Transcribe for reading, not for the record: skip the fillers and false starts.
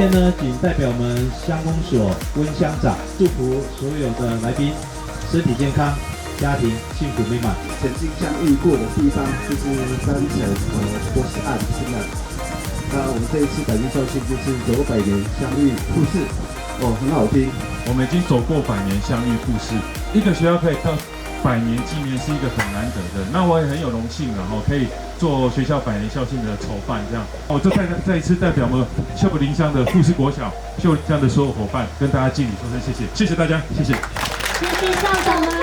天呢，仅代表我们乡公所温乡长祝福所有的来宾身体健康，家庭幸福美满。曾经相遇过的地方就是三层波斯岸是那。那我们这一次百年校庆就是走百年相遇故事，很好听。我们已经走过百年相遇故事，一个学校可以到100年纪念是一个很难得的。那我也很有荣幸，然后可以做学校百年校庆的筹办，这样。我就再一次代表我们秀林乡的富士国小、秀林乡的所有伙伴，跟大家敬礼说声谢谢，谢谢大家，谢谢。谢谢校长们。